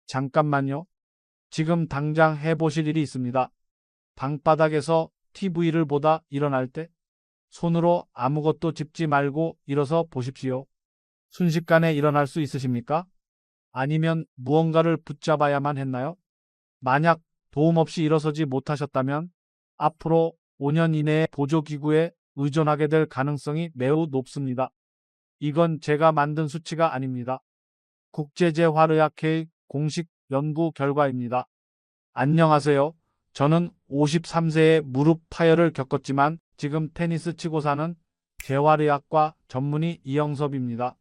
잠깐만요. 지금 당장 해보실 일이 있습니다. 방바닥에서 TV를 보다 일어날 때 손으로 아무것도 짚지 말고 일어서 보십시오. 순식간에 일어날 수 있으십니까? 아니면 무언가를 붙잡아야만 했나요? 만약 도움 없이 일어서지 못하셨다면 앞으로 5년 이내에 보조기구에 의존하게 될 가능성이 매우 높습니다. 이건 제가 만든 수치가 아닙니다. 국제재활의학회의 공식 연구 결과입니다. 안녕하세요. 저는 53세에 무릎 파열을 겪었지만 지금 테니스 치고 사는 재활의학과 전문의 이영섭입니다.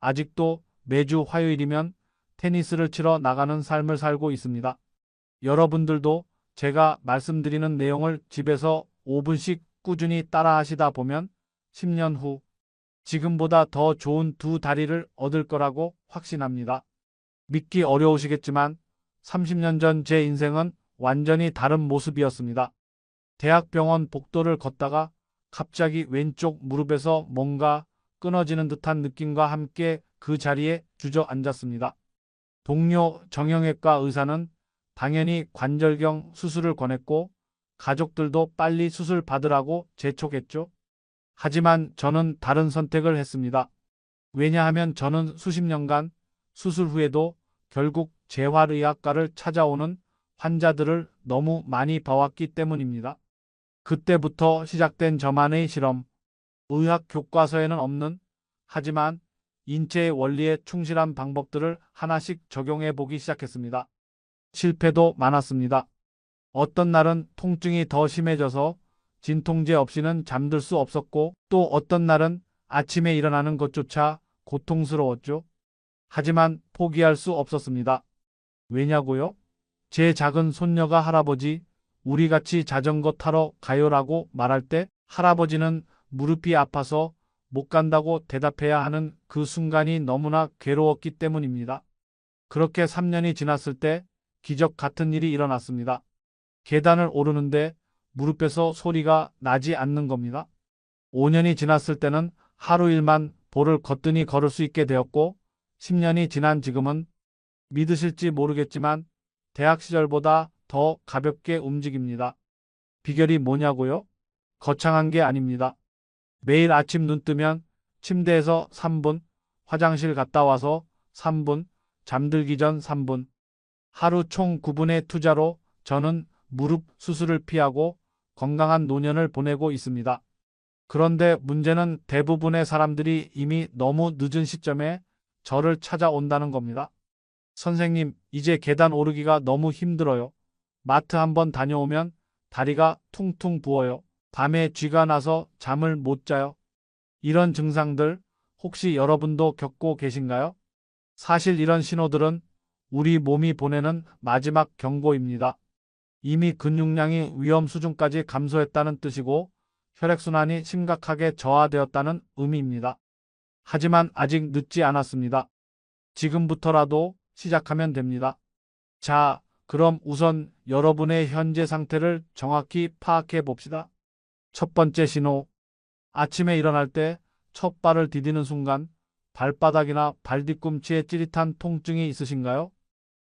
아직도 매주 화요일이면 테니스를 치러 나가는 삶을 살고 있습니다. 여러분들도 제가 말씀드리는 내용을 집에서 5분씩 꾸준히 따라 하시다 보면 10년 후 지금보다 더 좋은 두 다리를 얻을 거라고 확신합니다. 믿기 어려우시겠지만 30년 전 제 인생은 완전히 다른 모습이었습니다. 대학병원 복도를 걷다가 갑자기 왼쪽 무릎에서 뭔가 끊어지는 듯한 느낌과 함께 그 자리에 주저앉았습니다. 동료 정형외과 의사는 당연히 관절경 수술을 권했고 가족들도 빨리 수술 받으라고 재촉했죠. 하지만 저는 다른 선택을 했습니다. 왜냐하면 저는 수십 년간 수술 후에도 결국 재활의학과를 찾아오는 환자들을 너무 많이 봐왔기 때문입니다. 그때부터 시작된 저만의 실험, 의학 교과서에는 없는 하지만 인체의 원리에 충실한 방법들을 하나씩 적용해 보기 시작했습니다. 실패도 많았습니다. 어떤 날은 통증이 더 심해져서 진통제 없이는 잠들 수 없었고 또 어떤 날은 아침에 일어나는 것조차 고통스러웠죠. 하지만 포기할 수 없었습니다. 왜냐고요? 제 작은 손녀가 할아버지, 우리 같이 자전거 타러 가요라고 말할 때 할아버지는 무릎이 아파서 못 간다고 대답해야 하는 그 순간이 너무나 괴로웠기 때문입니다. 그렇게 3년이 지났을 때 기적 같은 일이 일어났습니다. 계단을 오르는데 무릎에서 소리가 나지 않는 겁니다. 5년이 지났을 때는 하루 일만 볼을 걷더니 걸을 수 있게 되었고 10년이 지난 지금은 믿으실지 모르겠지만 대학 시절보다 더 가볍게 움직입니다. 비결이 뭐냐고요? 거창한 게 아닙니다. 매일 아침 눈 뜨면 침대에서 3분, 화장실 갔다 와서 3분, 잠들기 전 3분. 하루 총 9분의 투자로 저는 무릎 수술을 피하고 건강한 노년을 보내고 있습니다. 그런데 문제는 대부분의 사람들이 이미 너무 늦은 시점에 저를 찾아온다는 겁니다. 선생님, 이제 계단 오르기가 너무 힘들어요. 마트 한번 다녀오면 다리가 퉁퉁 부어요. 밤에 쥐가 나서 잠을 못 자요. 이런 증상들 혹시 여러분도 겪고 계신가요? 사실 이런 신호들은 우리 몸이 보내는 마지막 경고입니다. 이미 근육량이 위험 수준까지 감소했다는 뜻이고 혈액순환이 심각하게 저하되었다는 의미입니다. 하지만 아직 늦지 않았습니다. 지금부터라도 시작하면 됩니다. 자, 그럼 우선 여러분의 현재 상태를 정확히 파악해 봅시다. 첫 번째 신호. 아침에 일어날 때 첫 발을 디디는 순간 발바닥이나 발뒤꿈치에 찌릿한 통증이 있으신가요?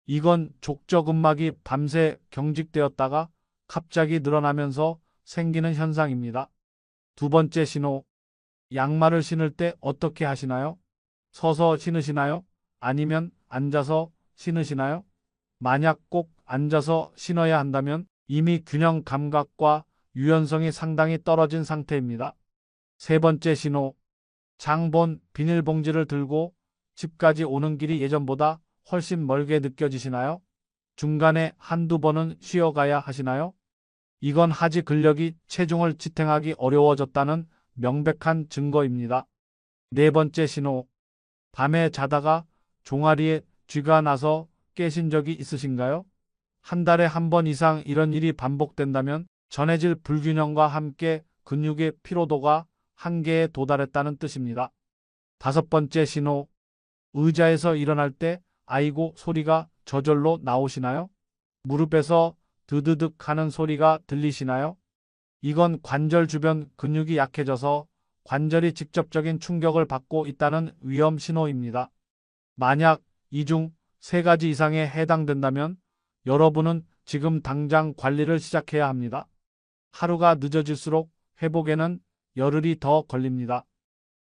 이건 족저근막이 밤새 경직되었다가 갑자기 늘어나면서 생기는 현상입니다. 두 번째 신호. 양말을 신을 때 어떻게 하시나요? 서서 신으시나요? 아니면 앉아서 신으시나요? 만약 꼭 앉아서 신어야 한다면 이미 균형 감각과 유연성이 상당히 떨어진 상태입니다. 세 번째 신호. 장본 비닐봉지를 들고 집까지 오는 길이 예전보다 훨씬 멀게 느껴지시나요? 중간에 한두 번은 쉬어가야 하시나요? 이건 하지 근력이 체중을 지탱하기 어려워졌다는 명백한 증거입니다. 네 번째 신호. 밤에 자다가 종아리에 쥐가 나서 깨신 적이 있으신가요? 한 달에 한 번 이상 이런 일이 반복된다면 전해질 불균형과 함께 근육의 피로도가 한계에 도달했다는 뜻입니다. 다섯 번째 신호. 의자에서 일어날 때 아이고 소리가 저절로 나오시나요? 무릎에서 드드득 하는 소리가 들리시나요? 이건 관절 주변 근육이 약해져서 관절이 직접적인 충격을 받고 있다는 위험 신호입니다. 만약 이 중 3가지 이상에 해당된다면 여러분은 지금 당장 관리를 시작해야 합니다. 하루가 늦어질수록 회복에는 열흘이 더 걸립니다.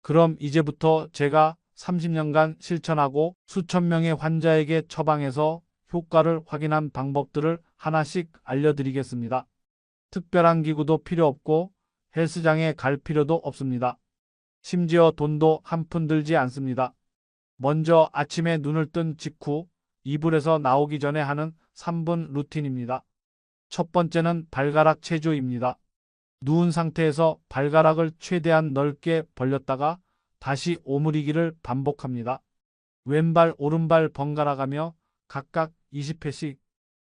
그럼 이제부터 제가 30년간 실천하고 수천 명의 환자에게 처방해서 효과를 확인한 방법들을 하나씩 알려드리겠습니다. 특별한 기구도 필요 없고 헬스장에 갈 필요도 없습니다. 심지어 돈도 한 푼 들지 않습니다. 먼저 아침에 눈을 뜬 직후 이불에서 나오기 전에 하는 3분 루틴입니다. 첫 번째는 발가락 체조입니다. 누운 상태에서 발가락을 최대한 넓게 벌렸다가 다시 오므리기를 반복합니다. 왼발 오른발 번갈아가며 각각 20회씩.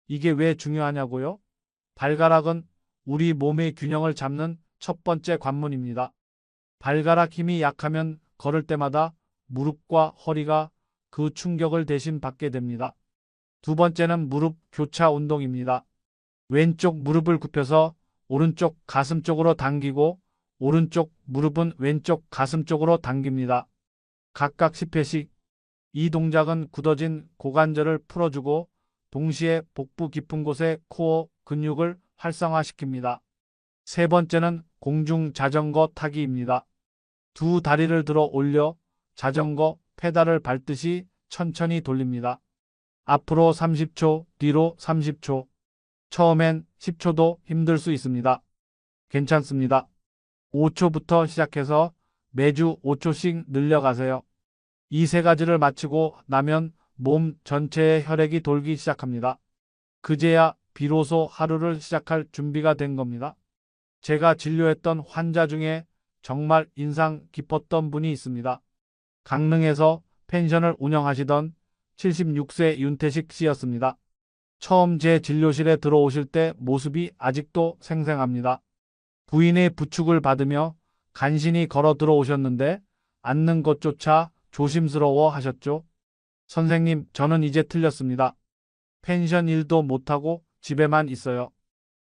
이게 왜 중요하냐고요? 발가락은 우리 몸의 균형을 잡는 첫 번째 관문입니다. 발가락 힘이 약하면 걸을 때마다 무릎과 허리가 그 충격을 대신 받게 됩니다. 두 번째는 무릎 교차 운동입니다. 왼쪽 무릎을 굽혀서 오른쪽 가슴 쪽으로 당기고 오른쪽 무릎은 왼쪽 가슴 쪽으로 당깁니다. 각각 10회씩. 이 동작은 굳어진 고관절을 풀어주고 동시에 복부 깊은 곳의 코어 근육을 활성화시킵니다. 세 번째는 공중 자전거 타기입니다. 두 다리를 들어 올려 자전거 페달을 밟듯이 천천히 돌립니다. 앞으로 30초, 뒤로 30초. 처음엔 10초도 힘들 수 있습니다. 괜찮습니다. 5초부터 시작해서 매주 5초씩 늘려가세요. 이 3가지를 마치고 나면 몸 전체에 혈액이 돌기 시작합니다. 그제야 비로소 하루를 시작할 준비가 된 겁니다. 제가 진료했던 환자 중에 정말 인상 깊었던 분이 있습니다. 강릉에서 펜션을 운영하시던 76세 윤태식 씨였습니다. 처음 제 진료실에 들어오실 때 모습이 아직도 생생합니다. 부인의 부축을 받으며 간신히 걸어 들어오셨는데 앉는 것조차 조심스러워 하셨죠. 선생님, 저는 이제 틀렸습니다. 펜션 일도 못하고 집에만 있어요.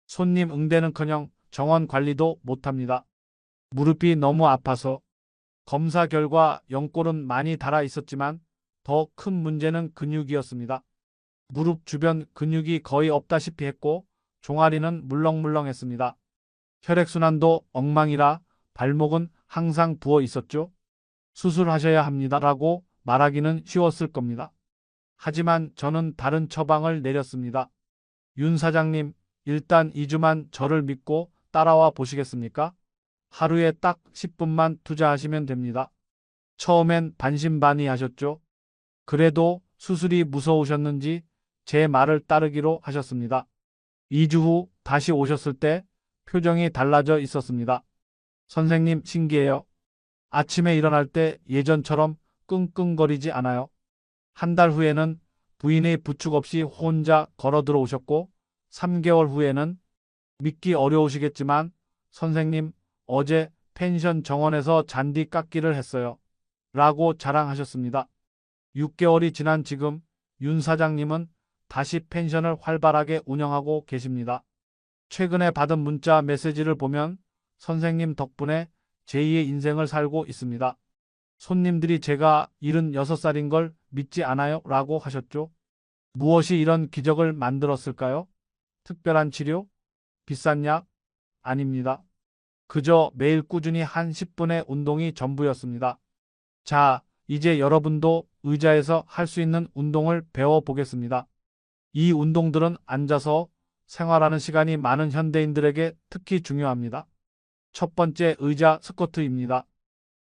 손님 응대는커녕 정원 관리도 못합니다. 무릎이 너무 아파서. 검사 결과 연골은 많이 닳아 있었지만 더 큰 문제는 근육이었습니다. 무릎 주변 근육이 거의 없다시피 했고 종아리는 물렁물렁했습니다. 혈액순환도 엉망이라 발목은 항상 부어 있었죠. 수술하셔야 합니다라고 말하기는 쉬웠을 겁니다. 하지만 저는 다른 처방을 내렸습니다. 윤 사장님, 일단 2주만 저를 믿고 따라와 보시겠습니까? 하루에 딱 10분만 투자하시면 됩니다. 처음엔 반신반의하셨죠. 그래도 수술이 무서우셨는지 제 말을 따르기로 하셨습니다. 2주 후 다시 오셨을 때 표정이 달라져 있었습니다. 선생님, 신기해요. 아침에 일어날 때 예전처럼 끙끙거리지 않아요. 한 달 후에는 부인의 부축 없이 혼자 걸어 들어오셨고 3개월 후에는 믿기 어려우시겠지만 선생님, 어제 펜션 정원에서 잔디 깎기를 했어요. 라고 자랑하셨습니다. 6개월이 지난 지금 윤 사장님은 다시 펜션을 활발하게 운영하고 계십니다. 최근에 받은 문자 메시지를 보면 선생님 덕분에 제2의 인생을 살고 있습니다. 손님들이 제가 76살인 걸 믿지 않아요? 라고 하셨죠. 무엇이 이런 기적을 만들었을까요? 특별한 치료? 비싼 약? 아닙니다. 그저 매일 꾸준히 한 10분의 운동이 전부였습니다. 자, 이제 여러분도 의자에서 할 수 있는 운동을 배워보겠습니다. 이 운동들은 앉아서 생활하는 시간이 많은 현대인들에게 특히 중요합니다. 첫 번째, 의자 스쿼트입니다.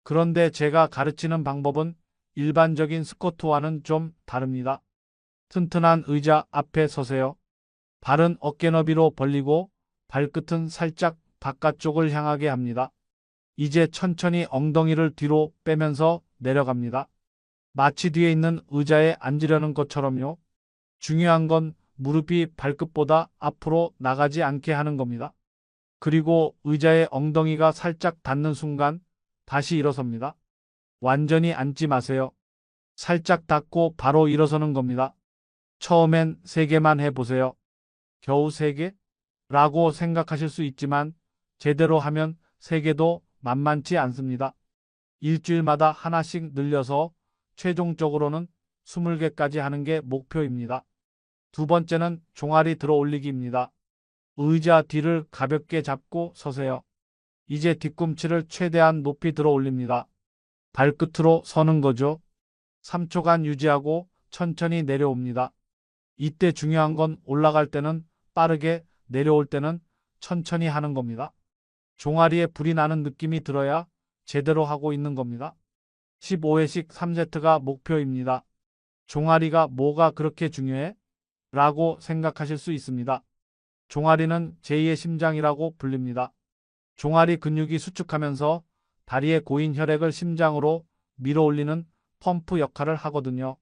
그런데 제가 가르치는 방법은 일반적인 스쿼트와는 좀 다릅니다. 튼튼한 의자 앞에 서세요. 발은 어깨 너비로 벌리고 발끝은 살짝 바깥쪽을 향하게 합니다. 이제 천천히 엉덩이를 뒤로 빼면서 내려갑니다. 마치 뒤에 있는 의자에 앉으려는 것처럼요. 중요한 건 무릎이 발끝보다 앞으로 나가지 않게 하는 겁니다. 그리고 의자에 엉덩이가 살짝 닿는 순간 다시 일어섭니다. 완전히 앉지 마세요. 살짝 닿고 바로 일어서는 겁니다. 처음엔 3개만 해보세요. 겨우 3개? 라고 생각하실 수 있지만 제대로 하면 3개도 만만치 않습니다. 일주일마다 하나씩 늘려서 최종적으로는 20개까지 하는 게 목표입니다. 두 번째는 종아리 들어 올리기입니다. 의자 뒤를 가볍게 잡고 서세요. 이제 뒤꿈치를 최대한 높이 들어 올립니다. 발끝으로 서는 거죠. 3초간 유지하고 천천히 내려옵니다. 이때 중요한 건 올라갈 때는 빠르게, 내려올 때는 천천히 하는 겁니다. 종아리에 불이 나는 느낌이 들어야 제대로 하고 있는 겁니다. 15회씩 3세트가 목표입니다. 종아리가 뭐가 그렇게 중요해? 라고 생각하실 수 있습니다. 종아리는 제2의 심장이라고 불립니다. 종아리 근육이 수축하면서 다리에 고인 혈액을 심장으로 밀어올리는 펌프 역할을 하거든요.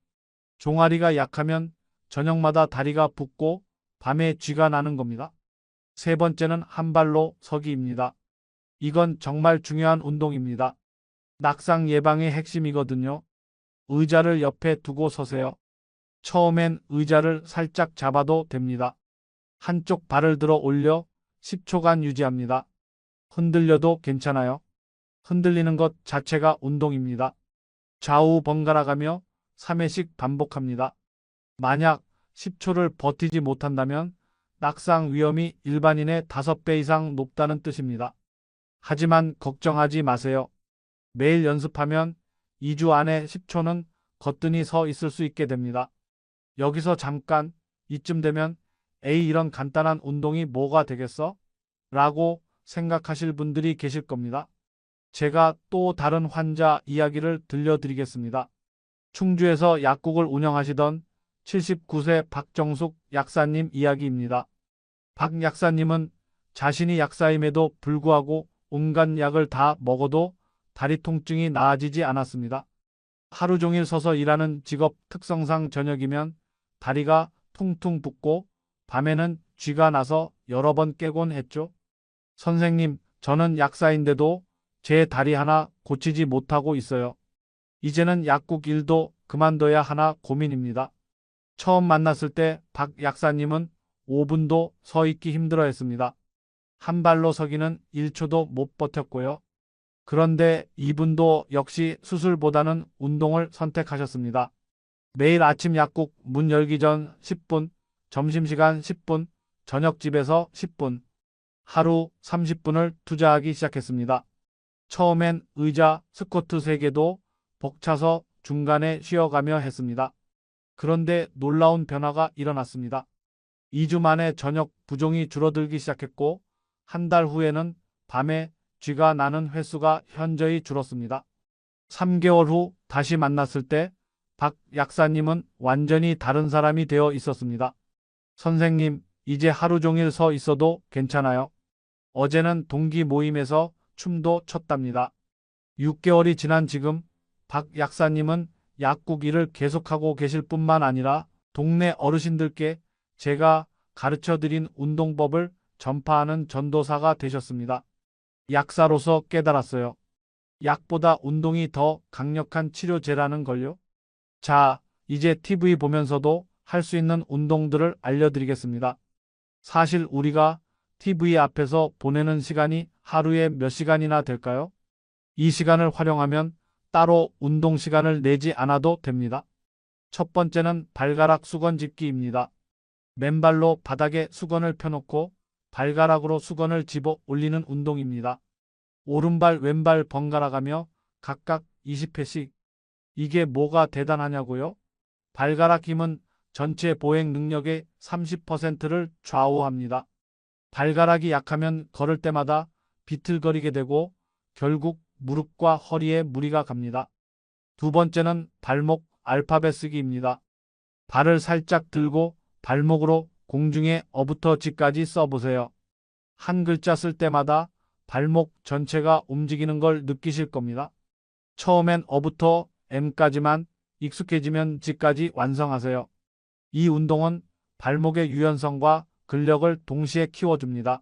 종아리가 약하면 저녁마다 다리가 붓고 밤에 쥐가 나는 겁니다. 세 번째는 한 발로 서기입니다. 이건 정말 중요한 운동입니다. 낙상 예방의 핵심이거든요. 의자를 옆에 두고 서세요. 처음엔 의자를 살짝 잡아도 됩니다. 한쪽 발을 들어 올려 10초간 유지합니다. 흔들려도 괜찮아요. 흔들리는 것 자체가 운동입니다. 좌우 번갈아 가며 3회씩 반복합니다. 만약 10초를 버티지 못한다면 낙상 위험이 일반인의 5배 이상 높다는 뜻입니다. 하지만 걱정하지 마세요. 매일 연습하면 2주 안에 10초는 거뜬히 서 있을 수 있게 됩니다. 여기서 잠깐 이쯤 되면 에이 이런 간단한 운동이 뭐가 되겠어? 라고 생각하실 분들이 계실 겁니다. 제가 또 다른 환자 이야기를 들려드리겠습니다. 충주에서 약국을 운영하시던 79세 박정숙 약사님 이야기입니다. 박 약사님은 자신이 약사임에도 불구하고 온갖 약을 다 먹어도 다리 통증이 나아지지 않았습니다. 하루 종일 서서 일하는 직업 특성상 저녁이면 다리가 퉁퉁 붓고 밤에는 쥐가 나서 여러 번 깨곤 했죠. 선생님, 저는 약사인데도 제 다리 하나 고치지 못하고 있어요. 이제는 약국 일도 그만둬야 하나 고민입니다. 처음 만났을 때 박 약사님은 5분도 서 있기 힘들어 했습니다. 한 발로 서기는 1초도 못 버텼고요. 그런데 이분도 역시 수술보다는 운동을 선택하셨습니다. 매일 아침 약국 문 열기 전 10분, 점심시간 10분, 저녁 집에서 10분, 하루 30분을 투자하기 시작했습니다. 처음엔 의자, 스쿼트 3개도 벅차서 중간에 쉬어가며 했습니다. 그런데 놀라운 변화가 일어났습니다. 2주 만에 저녁 부종이 줄어들기 시작했고 한 달 후에는 밤에 쥐가 나는 횟수가 현저히 줄었습니다. 3개월 후 다시 만났을 때 박 약사님은 완전히 다른 사람이 되어 있었습니다. 선생님, 이제 하루 종일 서 있어도 괜찮아요. 어제는 동기 모임에서 춤도 췄답니다. 6개월이 지난 지금 박 약사님은 약국 일을 계속하고 계실 뿐만 아니라 동네 어르신들께 제가 가르쳐드린 운동법을 전파하는 전도사가 되셨습니다. 약사로서 깨달았어요. 약보다 운동이 더 강력한 치료제라는 걸요. 자, 이제 TV 보면서도 할 수 있는 운동들을 알려드리겠습니다. 사실 우리가 TV 앞에서 보내는 시간이 하루에 몇 시간이나 될까요? 이 시간을 활용하면 따로 운동 시간을 내지 않아도 됩니다. 첫 번째는 발가락 수건 짚기입니다. 맨발로 바닥에 수건을 펴놓고 발가락으로 수건을 집어 올리는 운동입니다. 오른발 왼발 번갈아 가며 각각 20회씩. 이게 뭐가 대단하냐고요? 발가락 힘은 전체 보행 능력의 30%를 좌우합니다. 발가락이 약하면 걸을 때마다 비틀거리게 되고 결국 무릎과 허리에 무리가 갑니다. 두 번째는 발목 알파벳 쓰기입니다. 발을 살짝 들고 발목으로 공중에 어부터지까지 써보세요. 한 글자 쓸 때마다 발목 전체가 움직이는 걸 느끼실 겁니다. 처음엔 어부터 M까지만 익숙해지면 G까지 완성하세요. 이 운동은 발목의 유연성과 근력을 동시에 키워줍니다.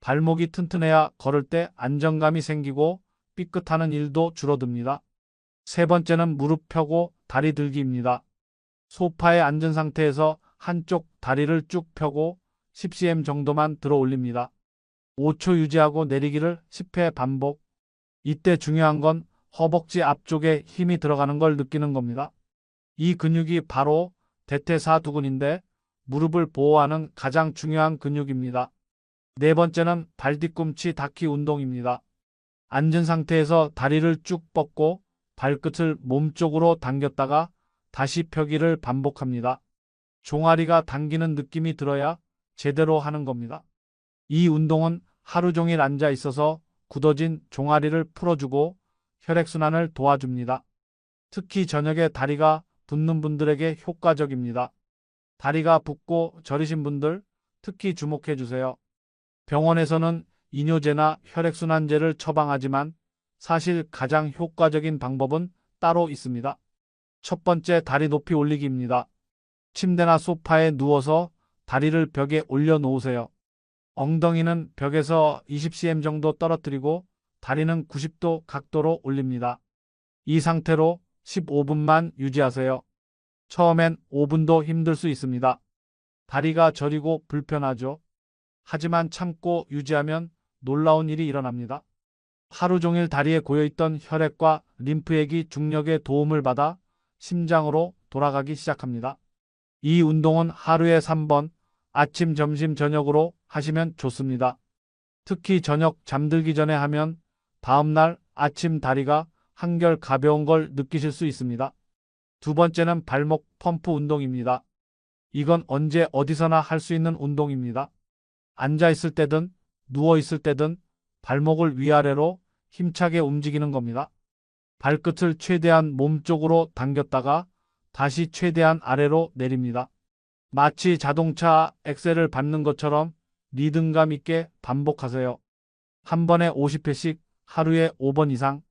발목이 튼튼해야 걸을 때 안정감이 생기고 삐끗하는 일도 줄어듭니다. 세 번째는 무릎 펴고 다리 들기입니다. 소파에 앉은 상태에서 한쪽 다리를 쭉 펴고 10cm 정도만 들어 올립니다. 5초 유지하고 내리기를 10회 반복. 이때 중요한 건 허벅지 앞쪽에 힘이 들어가는 걸 느끼는 겁니다. 이 근육이 바로 대퇴사두근인데 무릎을 보호하는 가장 중요한 근육입니다. 네 번째는 발 뒤꿈치 닿기 운동입니다. 앉은 상태에서 다리를 쭉 뻗고 발끝을 몸쪽으로 당겼다가 다시 펴기를 반복합니다. 종아리가 당기는 느낌이 들어야 제대로 하는 겁니다. 이 운동은 하루 종일 앉아 있어서 굳어진 종아리를 풀어주고 혈액순환을 도와줍니다. 특히 저녁에 다리가 붓는 분들에게 효과적입니다. 다리가 붓고 저리신 분들 특히 주목해 주세요. 병원에서는 이뇨제나 혈액순환제를 처방하지만 사실 가장 효과적인 방법은 따로 있습니다. 첫 번째, 다리 높이 올리기입니다. 침대나 소파에 누워서 다리를 벽에 올려 놓으세요. 엉덩이는 벽에서 20cm 정도 떨어뜨리고 다리는 90도 각도로 올립니다. 이 상태로 15분만 유지하세요. 처음엔 5분도 힘들 수 있습니다. 다리가 저리고 불편하죠. 하지만 참고 유지하면 놀라운 일이 일어납니다. 하루 종일 다리에 고여있던 혈액과 림프액이 중력의 도움을 받아 심장으로 돌아가기 시작합니다. 이 운동은 하루에 3번, 아침, 점심, 저녁으로 하시면 좋습니다. 특히 저녁 잠들기 전에 하면 다음날 아침 다리가 한결 가벼운 걸 느끼실 수 있습니다. 두 번째는 발목 펌프 운동입니다. 이건 언제 어디서나 할 수 있는 운동입니다. 앉아 있을 때든 누워 있을 때든 발목을 위아래로 힘차게 움직이는 겁니다. 발끝을 최대한 몸쪽으로 당겼다가 다시 최대한 아래로 내립니다. 마치 자동차 엑셀을 밟는 것처럼 리듬감 있게 반복하세요. 한 번에 50회씩 하루에 5번 이상.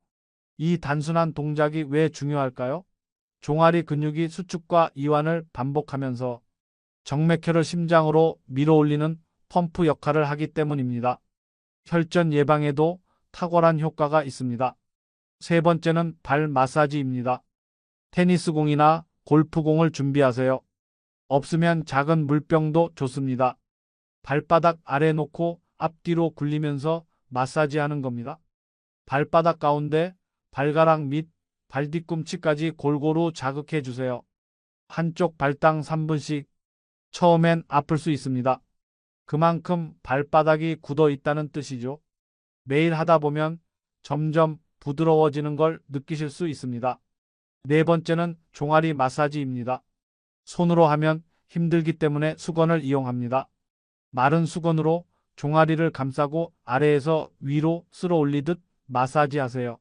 이 단순한 동작이 왜 중요할까요? 종아리 근육이 수축과 이완을 반복하면서 정맥혈을 심장으로 밀어올리는 펌프 역할을 하기 때문입니다. 혈전 예방에도 탁월한 효과가 있습니다. 세 번째는 발 마사지입니다. 테니스 공이나 골프공을 준비하세요. 없으면 작은 물병도 좋습니다. 발바닥 아래 놓고 앞뒤로 굴리면서 마사지하는 겁니다. 발바닥 가운데, 발가락 및 발뒤꿈치까지 골고루 자극해 주세요. 한쪽 발당 3분씩. 처음엔 아플 수 있습니다. 그만큼 발바닥이 굳어 있다는 뜻이죠. 매일 하다 보면 점점 부드러워지는 걸 느끼실 수 있습니다. 네 번째는 종아리 마사지입니다. 손으로 하면 힘들기 때문에 수건을 이용합니다. 마른 수건으로 종아리를 감싸고 아래에서 위로 쓸어 올리듯 마사지하세요.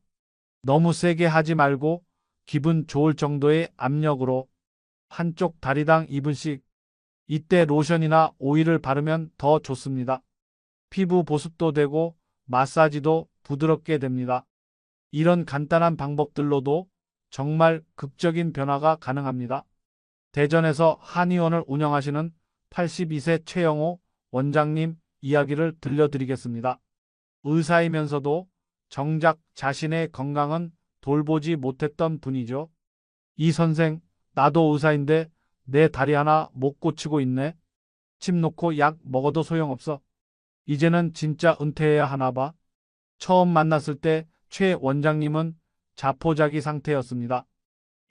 너무 세게 하지 말고 기분 좋을 정도의 압력으로 한쪽 다리당 2분씩. 이때 로션이나 오일을 바르면 더 좋습니다. 피부 보습도 되고 마사지도 부드럽게 됩니다. 이런 간단한 방법들로도 정말 극적인 변화가 가능합니다. 대전에서 한의원을 운영하시는 82세 최영호 원장님 이야기를 들려드리겠습니다. 의사이면서도 정작 자신의 건강은 돌보지 못했던 분이죠. 이 선생, 나도 의사인데 내 다리 하나 못 고치고 있네. 침 놓고 약 먹어도 소용없어. 이제는 진짜 은퇴해야 하나 봐. 처음 만났을 때 최 원장님은 자포자기 상태였습니다.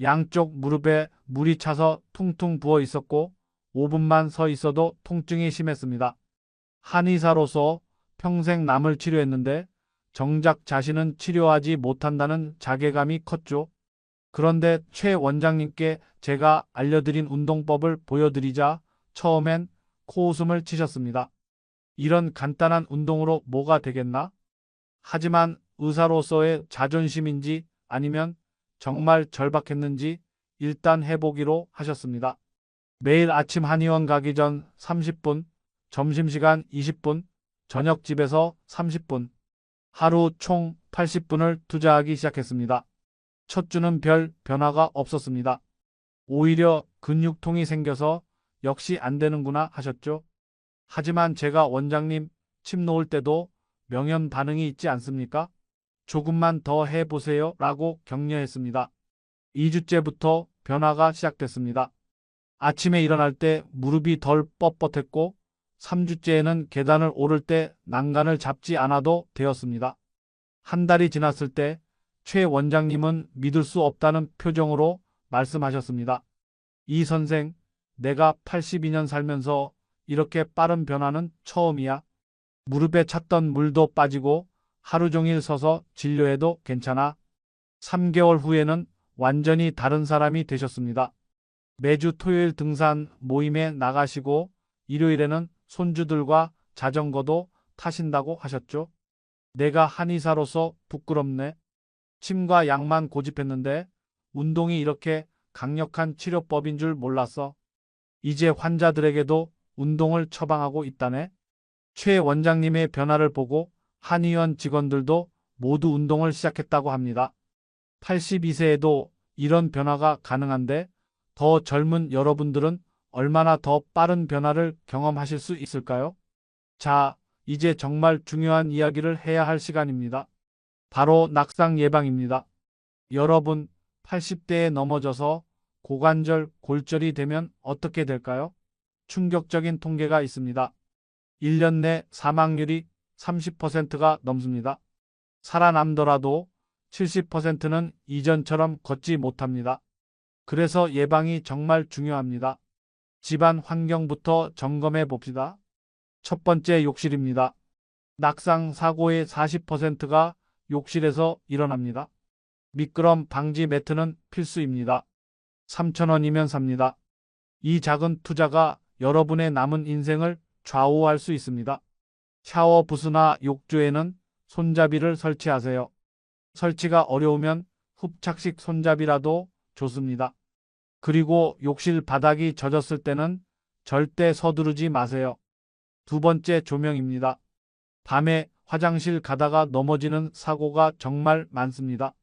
양쪽 무릎에 물이 차서 퉁퉁 부어 있었고 5분만 서 있어도 통증이 심했습니다. 한의사로서 평생 남을 치료했는데 정작 자신은 치료하지 못한다는 자괴감이 컸죠. 그런데 최 원장님께 제가 알려드린 운동법을 보여드리자 처음엔 코웃음을 치셨습니다. 이런 간단한 운동으로 뭐가 되겠나? 하지만 의사로서의 자존심인지 아니면 정말 절박했는지 일단 해보기로 하셨습니다. 매일 아침 한의원 가기 전 30분, 점심시간 20분, 저녁 집에서 30분, 하루 총 80분을 투자하기 시작했습니다. 첫 주는 별 변화가 없었습니다. 오히려 근육통이 생겨서 역시 안 되는구나 하셨죠. 하지만 제가 원장님 침 놓을 때도 명현 반응이 있지 않습니까? 조금만 더 해보세요 라고 격려했습니다. 2주째부터 변화가 시작됐습니다. 아침에 일어날 때 무릎이 덜 뻣뻣했고 3주째에는 계단을 오를 때 난간을 잡지 않아도 되었습니다. 한 달이 지났을 때 최 원장님은 믿을 수 없다는 표정으로 말씀하셨습니다. 이 선생, 내가 82년 살면서 이렇게 빠른 변화는 처음이야. 무릎에 찼던 물도 빠지고 하루 종일 서서 진료해도 괜찮아. 3개월 후에는 완전히 다른 사람이 되셨습니다. 매주 토요일 등산 모임에 나가시고 일요일에는 손주들과 자전거도 타신다고 하셨죠. 내가 한의사로서 부끄럽네. 침과 약만 고집했는데 운동이 이렇게 강력한 치료법인 줄 몰랐어. 이제 환자들에게도 운동을 처방하고 있다네. 최 원장님의 변화를 보고 한의원 직원들도 모두 운동을 시작했다고 합니다. 82세에도 이런 변화가 가능한데 더 젊은 여러분들은 얼마나 더 빠른 변화를 경험하실 수 있을까요? 자, 이제 정말 중요한 이야기를 해야 할 시간입니다. 바로 낙상 예방입니다. 여러분, 80대에 넘어져서 고관절, 골절이 되면 어떻게 될까요? 충격적인 통계가 있습니다. 1년 내 사망률이 30%가 넘습니다. 살아남더라도 70%는 이전처럼 걷지 못합니다. 그래서 예방이 정말 중요합니다. 집안 환경부터 점검해 봅시다. 첫 번째 욕실입니다. 낙상 사고의 40%가 욕실에서 일어납니다. 미끄럼 방지 매트는 필수입니다. 3,000원이면 삽니다. 이 작은 투자가 여러분의 남은 인생을 좌우할 수 있습니다. 샤워 부스나 욕조에는 손잡이를 설치하세요. 설치가 어려우면 흡착식 손잡이라도 좋습니다. 그리고 욕실 바닥이 젖었을 때는 절대 서두르지 마세요. 두 번째 조명입니다. 밤에 화장실 가다가 넘어지는 사고가 정말 많습니다.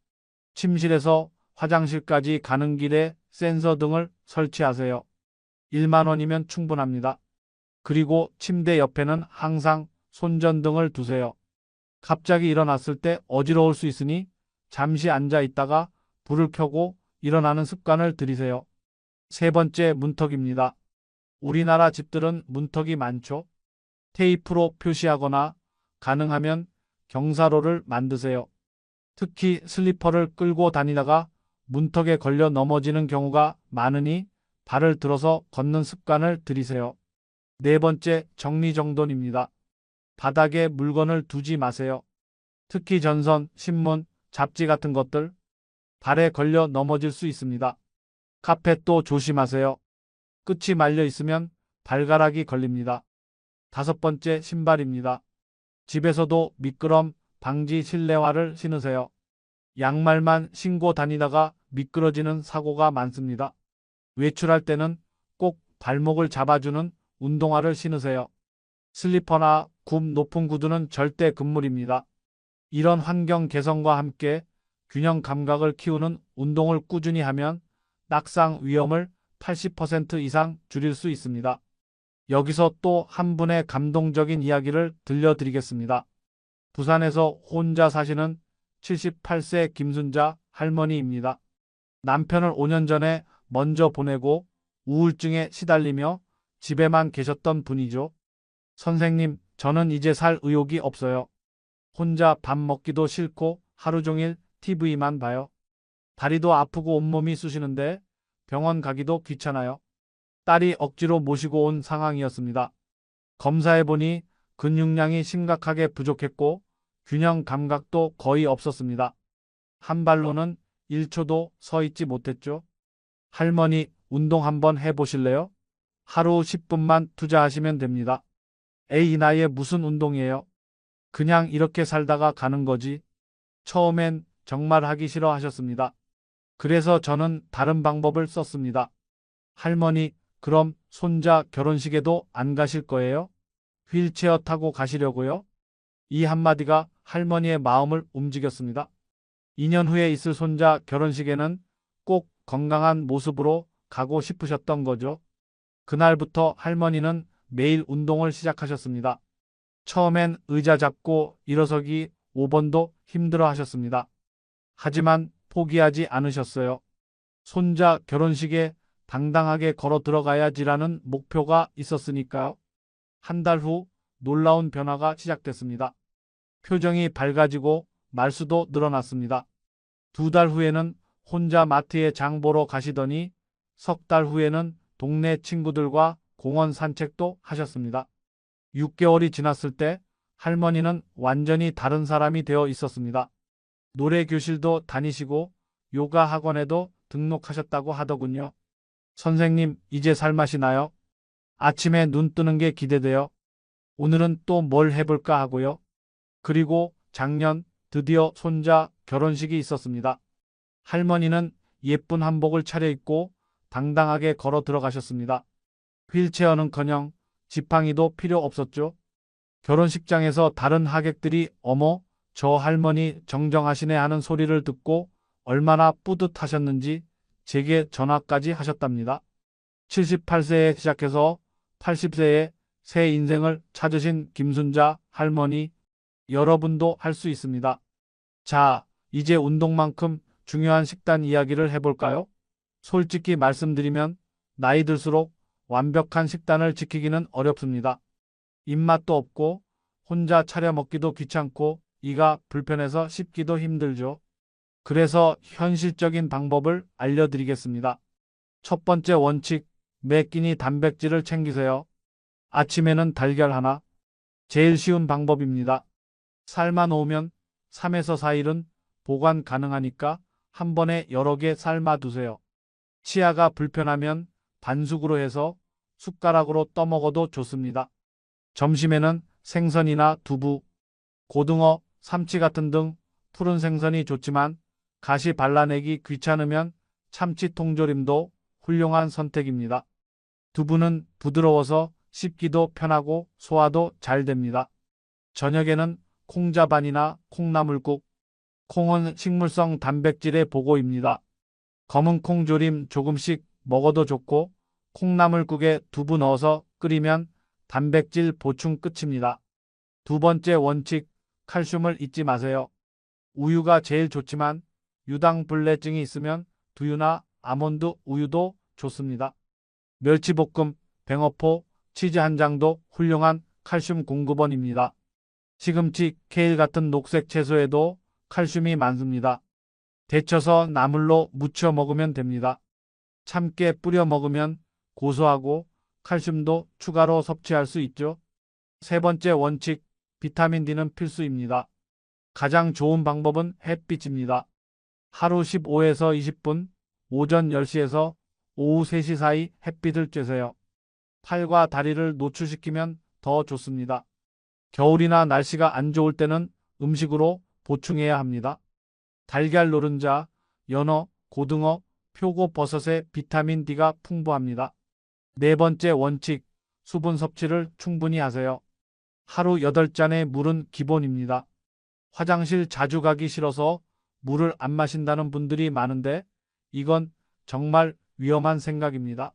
침실에서 화장실까지 가는 길에 센서 등을 설치하세요. 1만 원이면 충분합니다. 그리고 침대 옆에는 항상 손전등을 두세요. 갑자기 일어났을 때 어지러울 수 있으니 잠시 앉아 있다가 불을 켜고 일어나는 습관을 들이세요. 세 번째 문턱입니다. 우리나라 집들은 문턱이 많죠. 테이프로 표시하거나 가능하면 경사로를 만드세요. 특히 슬리퍼를 끌고 다니다가 문턱에 걸려 넘어지는 경우가 많으니 발을 들어서 걷는 습관을 들이세요. 네 번째 정리정돈입니다. 바닥에 물건을 두지 마세요. 특히 전선, 신문, 잡지 같은 것들 발에 걸려 넘어질 수 있습니다. 카펫도 조심하세요. 끝이 말려 있으면 발가락이 걸립니다. 다섯 번째 신발입니다. 집에서도 미끄럼 방지 실내화를 신으세요. 양말만 신고 다니다가 미끄러지는 사고가 많습니다. 외출할 때는 꼭 발목을 잡아주는 운동화를 신으세요. 슬리퍼나 굽 높은 구두는 절대 금물입니다. 이런 환경 개선과 함께 균형 감각을 키우는 운동을 꾸준히 하면 낙상 위험을 80% 이상 줄일 수 있습니다. 여기서 또 한 분의 감동적인 이야기를 들려드리겠습니다. 부산에서 혼자 사시는 78세 김순자 할머니입니다. 남편을 5년 전에 먼저 보내고 우울증에 시달리며 집에만 계셨던 분이죠. 선생님, 저는 이제 살 의욕이 없어요. 혼자 밥 먹기도 싫고 하루 종일 TV만 봐요. 다리도 아프고 온몸이 쑤시는데 병원 가기도 귀찮아요. 딸이 억지로 모시고 온 상황이었습니다. 검사해보니 근육량이 심각하게 부족했고 균형 감각도 거의 없었습니다. 한 발로는 1초도 서 있지 못했죠. 할머니, 운동 한번 해보실래요? 하루 10분만 투자하시면 됩니다. 에이, 이 나이에 무슨 운동이에요? 그냥 이렇게 살다가 가는 거지. 처음엔 정말 하기 싫어 하셨습니다. 그래서 저는 다른 방법을 썼습니다. 할머니, 그럼 손자 결혼식에도 안 가실 거예요? 휠체어 타고 가시려고요? 이 한마디가 할머니의 마음을 움직였습니다. 2년 후에 있을 손자 결혼식에는 꼭 건강한 모습으로 가고 싶으셨던 거죠. 그날부터 할머니는 매일 운동을 시작하셨습니다. 처음엔 의자 잡고 일어서기 5번도 힘들어 하셨습니다. 하지만 포기하지 않으셨어요. 손자 결혼식에 당당하게 걸어 들어가야지라는 목표가 있었으니까요. 한 달 후 놀라운 변화가 시작됐습니다. 표정이 밝아지고 말수도 늘어났습니다. 2달 후에는 혼자 마트에 장 보러 가시더니 석 달 후에는 동네 친구들과 공원 산책도 하셨습니다. 6개월이 지났을 때 할머니는 완전히 다른 사람이 되어 있었습니다. 노래 교실도 다니시고 요가 학원에도 등록하셨다고 하더군요. 선생님, 이제 살맛이 나요? 아침에 눈 뜨는 게 기대돼요. 오늘은 또 뭘 해볼까 하고요. 그리고 작년 드디어 손자 결혼식이 있었습니다. 할머니는 예쁜 한복을 차려입고 당당하게 걸어 들어가셨습니다. 휠체어는커녕 지팡이도 필요 없었죠. 결혼식장에서 다른 하객들이 어머, 저 할머니 정정하시네 하는 소리를 듣고 얼마나 뿌듯하셨는지 제게 전화까지 하셨답니다. 78세에 시작해서 80세에 새 인생을 찾으신 김순자 할머니, 여러분도 할 수 있습니다. 자, 이제 운동만큼 중요한 식단 이야기를 해볼까요? 솔직히 말씀드리면 나이 들수록 완벽한 식단을 지키기는 어렵습니다. 입맛도 없고 혼자 차려 먹기도 귀찮고 이가 불편해서 씹기도 힘들죠. 그래서 현실적인 방법을 알려드리겠습니다. 첫 번째 원칙, 매 끼니 단백질을 챙기세요. 아침에는 달걀 하나. 제일 쉬운 방법입니다. 삶아 놓으면 3에서 4일은 보관 가능하니까 한 번에 여러 개 삶아 두세요. 치아가 불편하면 반숙으로 해서 숟가락으로 떠먹어도 좋습니다. 점심에는 생선이나 두부, 고등어, 삼치 같은 등 푸른 생선이 좋지만 가시 발라내기 귀찮으면 참치 통조림도 훌륭한 선택입니다. 두부는 부드러워서 씹기도 편하고 소화도 잘 됩니다. 저녁에는 콩자반이나 콩나물국, 콩은 식물성 단백질의 보고입니다. 검은 콩조림 조금씩 먹어도 좋고 콩나물국에 두부 넣어서 끓이면 단백질 보충 끝입니다. 두 번째 원칙, 칼슘을 잊지 마세요. 우유가 제일 좋지만 유당불내증이 있으면 두유나 아몬드 우유도 좋습니다. 멸치볶음, 뱅어포, 치즈 한 장도 훌륭한 칼슘 공급원입니다. 시금치, 케일 같은 녹색 채소에도 칼슘이 많습니다. 데쳐서 나물로 무쳐 먹으면 됩니다. 참깨 뿌려 먹으면 고소하고 칼슘도 추가로 섭취할 수 있죠. 세 번째 원칙, 비타민 D는 필수입니다. 가장 좋은 방법은 햇빛입니다. 하루 15에서 20분, 오전 10시에서 오후 3시 사이 햇빛을 쬐세요. 팔과 다리를 노출시키면 더 좋습니다. 겨울이나 날씨가 안 좋을 때는 음식으로 보충해야 합니다. 달걀 노른자, 연어, 고등어, 표고버섯에 비타민 D가 풍부합니다. 네 번째 원칙, 수분 섭취를 충분히 하세요. 하루 8잔의 물은 기본입니다. 화장실 자주 가기 싫어서 물을 안 마신다는 분들이 많은데 이건 정말 위험한 생각입니다.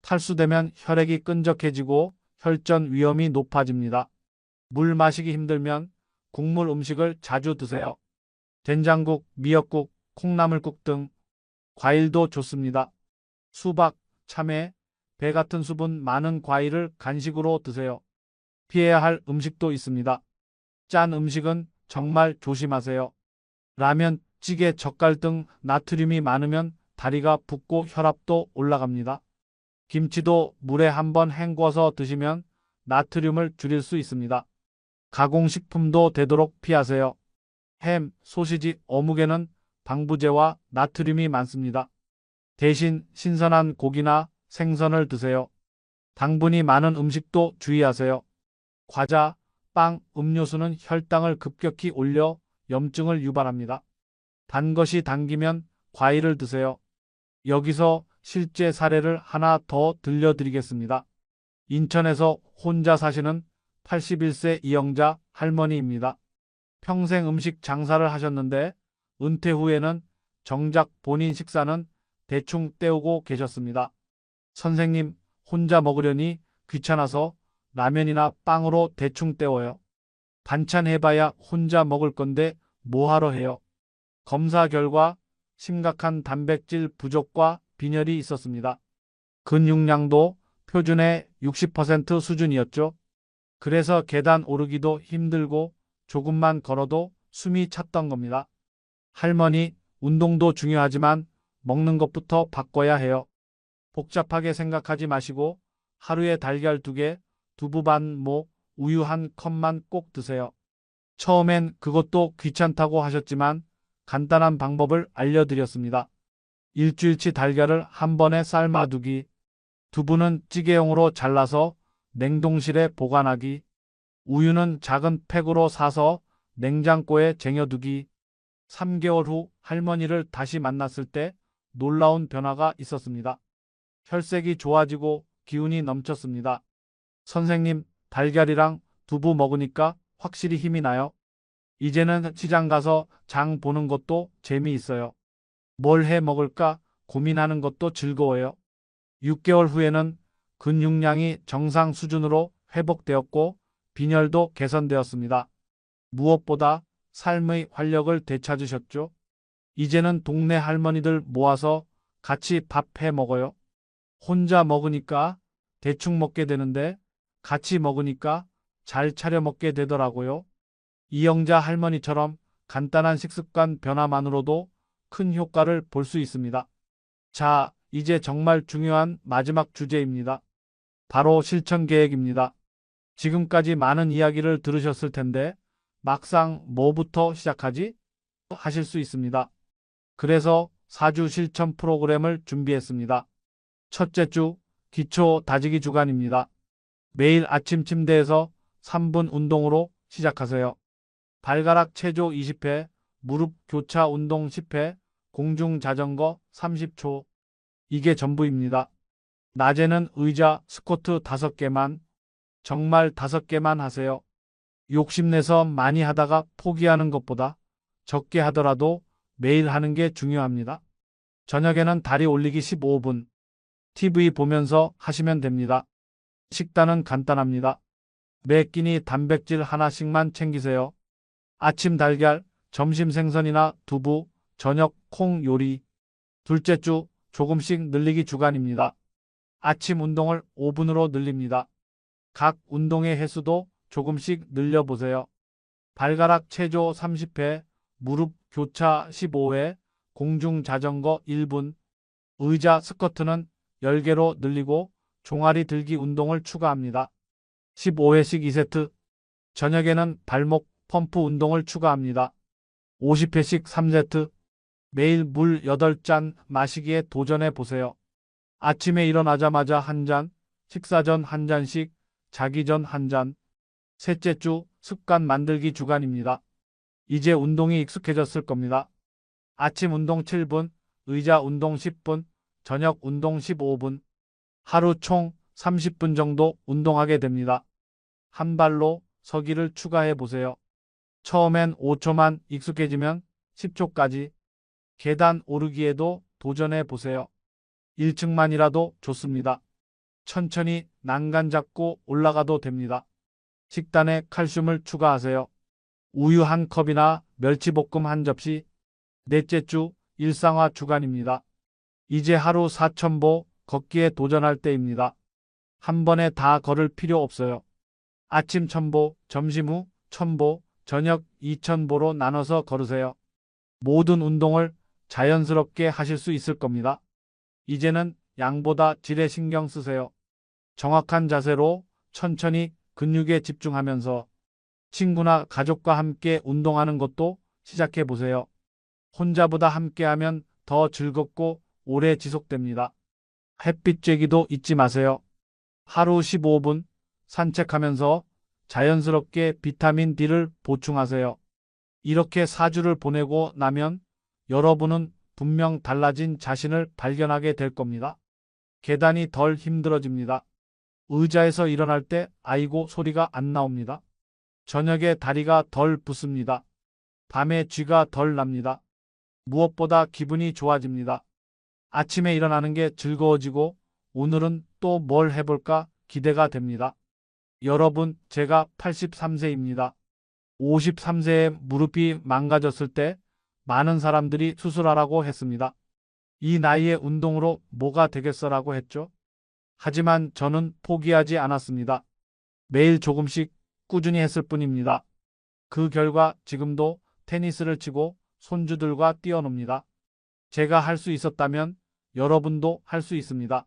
탈수되면 혈액이 끈적해지고 혈전 위험이 높아집니다. 물 마시기 힘들면 국물 음식을 자주 드세요. 된장국, 미역국, 콩나물국 등 과일도 좋습니다. 수박, 참외, 배 같은 수분 많은 과일을 간식으로 드세요. 피해야 할 음식도 있습니다. 짠 음식은 정말 조심하세요. 라면, 찌개, 젓갈 등 나트륨이 많으면 다리가 붓고 혈압도 올라갑니다. 김치도 물에 한번 헹궈서 드시면 나트륨을 줄일 수 있습니다. 가공식품도 되도록 피하세요. 햄, 소시지, 어묵에는 방부제와 나트륨이 많습니다. 대신 신선한 고기나 생선을 드세요. 당분이 많은 음식도 주의하세요. 과자, 빵, 음료수는 혈당을 급격히 올려 염증을 유발합니다. 단 것이 당기면 과일을 드세요. 여기서 실제 사례를 하나 더 들려드리겠습니다. 인천에서 혼자 사시는 81세 이영자 할머니입니다. 평생 음식 장사를 하셨는데 은퇴 후에는 정작 본인 식사는 대충 때우고 계셨습니다. 선생님, 혼자 먹으려니 귀찮아서 라면이나 빵으로 대충 때워요. 반찬 해봐야 혼자 먹을 건데 뭐하러 해요? 검사 결과 심각한 단백질 부족과 빈혈이 있었습니다. 근육량도 표준의 60% 수준이었죠. 그래서 계단 오르기도 힘들고 조금만 걸어도 숨이 찼던 겁니다. 할머니, 운동도 중요하지만 먹는 것부터 바꿔야 해요. 복잡하게 생각하지 마시고 하루에 달걀 2개, 두부 반 모, 우유 1컵만 꼭 드세요. 처음엔 그것도 귀찮다고 하셨지만 간단한 방법을 알려드렸습니다. 일주일치 달걀을 한 번에 삶아두기, 두부는 찌개용으로 잘라서 냉동실에 보관하기, 우유는 작은 팩으로 사서 냉장고에 쟁여두기. 3개월 후 할머니를 다시 만났을 때 놀라운 변화가 있었습니다. 혈색이 좋아지고 기운이 넘쳤습니다. 선생님, 달걀이랑 두부 먹으니까 확실히 힘이 나요. 이제는 시장 가서 장 보는 것도 재미있어요. 뭘 해 먹을까 고민하는 것도 즐거워요. 6개월 후에는 근육량이 정상 수준으로 회복되었고 빈혈도 개선되었습니다. 무엇보다 삶의 활력을 되찾으셨죠. 이제는 동네 할머니들 모아서 같이 밥 해 먹어요. 혼자 먹으니까 대충 먹게 되는데 같이 먹으니까 잘 차려 먹게 되더라고요. 이영자 할머니처럼 간단한 식습관 변화만으로도 큰 효과를 볼 수 있습니다. 자, 이제 정말 중요한 마지막 주제입니다. 바로 실천 계획입니다. 지금까지 많은 이야기를 들으셨을 텐데 막상 뭐부터 시작하지? 하실 수 있습니다. 그래서 4주 실천 프로그램을 준비했습니다. 첫째 주, 기초 다지기 주간입니다. 매일 아침 침대에서 3분 운동으로 시작하세요. 발가락 체조 20회, 무릎 교차 운동 10회, 공중 자전거 30초. 이게 전부입니다. 낮에는 의자, 스쿼트 5개만, 정말 5개만 하세요. 욕심내서 많이 하다가 포기하는 것보다 적게 하더라도 매일 하는 게 중요합니다. 저녁에는 다리 올리기 15분. TV 보면서 하시면 됩니다. 식단은 간단합니다. 매 끼니 단백질 하나씩만 챙기세요. 아침 달걀, 점심 생선이나 두부, 저녁 콩 요리. 둘째 주 조금씩 늘리기 주간입니다. 아침 운동을 5분으로 늘립니다. 각 운동의 횟수도 조금씩 늘려보세요. 발가락 체조 30회, 무릎 교차 15회, 공중 자전거 1분, 의자 스쿼트는 10개로 늘리고 종아리 들기 운동을 추가합니다. 15회씩 2세트. 저녁에는 발목 펌프 운동을 추가합니다. 50회씩 3세트. 매일 물 8잔 마시기에 도전해 보세요. 아침에 일어나자마자 한 잔, 식사 전 한 잔씩, 자기 전 한 잔. 셋째 주 습관 만들기 주간입니다. 이제 운동이 익숙해졌을 겁니다. 아침 운동 7분, 의자 운동 10분, 저녁 운동 15분. 하루 총 30분 정도 운동하게 됩니다. 한 발로 서기를 추가해 보세요. 처음엔 5초만 익숙해지면 10초까지. 계단 오르기에도 도전해 보세요. 1층만이라도 좋습니다. 천천히 난간 잡고 올라가도 됩니다. 식단에 칼슘을 추가하세요. 우유 1컵이나 멸치볶음 1접시. 넷째 주 일상화 주간입니다. 이제 하루 4,000보 걷기에 도전할 때입니다. 한 번에 다 걸을 필요 없어요. 아침 1,000보, 점심 후 1,000보, 저녁 2,000보로 나눠서 걸으세요. 모든 운동을 자연스럽게 하실 수 있을 겁니다. 이제는 양보다 질에 신경 쓰세요. 정확한 자세로 천천히 근육에 집중하면서 친구나 가족과 함께 운동하는 것도 시작해 보세요. 혼자보다 함께하면 더 즐겁고 오래 지속됩니다. 햇빛 쬐기도 잊지 마세요. 하루 15분 산책하면서 자연스럽게 비타민 D를 보충하세요. 이렇게 4주를 보내고 나면 여러분은 분명 달라진 자신을 발견하게 될 겁니다. 계단이 덜 힘들어집니다. 의자에서 일어날 때 아이고 소리가 안 나옵니다. 저녁에 다리가 덜 붓습니다. 밤에 쥐가 덜 납니다. 무엇보다 기분이 좋아집니다. 아침에 일어나는 게 즐거워지고 오늘은 또 뭘 해볼까 기대가 됩니다. 여러분, 제가 83세입니다. 53세에 무릎이 망가졌을 때 많은 사람들이 수술하라고 했습니다. 이 나이에 운동으로 뭐가 되겠어라고 했죠. 하지만 저는 포기하지 않았습니다. 매일 조금씩 꾸준히 했을 뿐입니다. 그 결과 지금도 테니스를 치고 손주들과 뛰어놉니다. 제가 할 수 있었다면 여러분도 할 수 있습니다.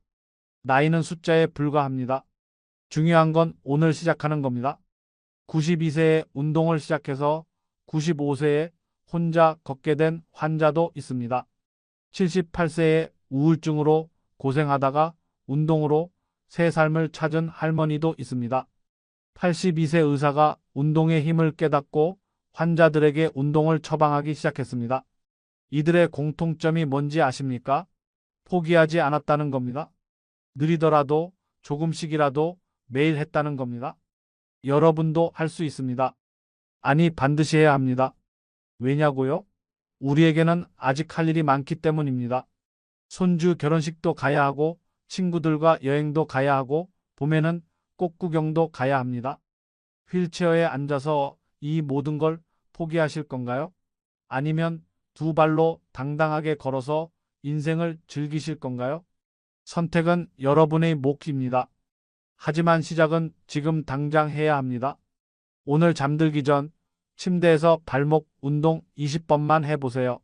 나이는 숫자에 불과합니다. 중요한 건 오늘 시작하는 겁니다. 92세에 운동을 시작해서 95세에 혼자 걷게 된 환자도 있습니다. 78세에 우울증으로 고생하다가 운동으로 새 삶을 찾은 할머니도 있습니다. 82세 의사가 운동의 힘을 깨닫고 환자들에게 운동을 처방하기 시작했습니다. 이들의 공통점이 뭔지 아십니까? 포기하지 않았다는 겁니다. 느리더라도 조금씩이라도 매일 했다는 겁니다. 여러분도 할 수 있습니다. 아니, 반드시 해야 합니다. 왜냐고요? 우리에게는 아직 할 일이 많기 때문입니다. 손주 결혼식도 가야 하고, 친구들과 여행도 가야 하고, 봄에는 꽃구경도 가야 합니다. 휠체어에 앉아서 이 모든 걸 포기하실 건가요? 아니면 두 발로 당당하게 걸어서 인생을 즐기실 건가요? 선택은 여러분의 몫입니다. 하지만 시작은 지금 당장 해야 합니다. 오늘 잠들기 전 침대에서 발목 운동 20번만 해보세요.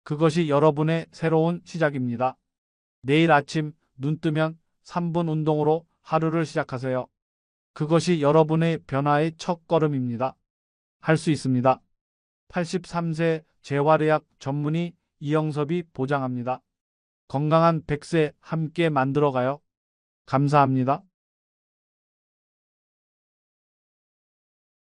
그것이 여러분의 새로운 시작입니다. 내일 아침 눈 뜨면 3분 운동으로 하루를 시작하세요. 그것이 여러분의 변화의 첫 걸음입니다. 할 수 있습니다. 83세 재활의학 전문의 이영섭이 보장합니다. 건강한 100세 함께 만들어가요. 감사합니다.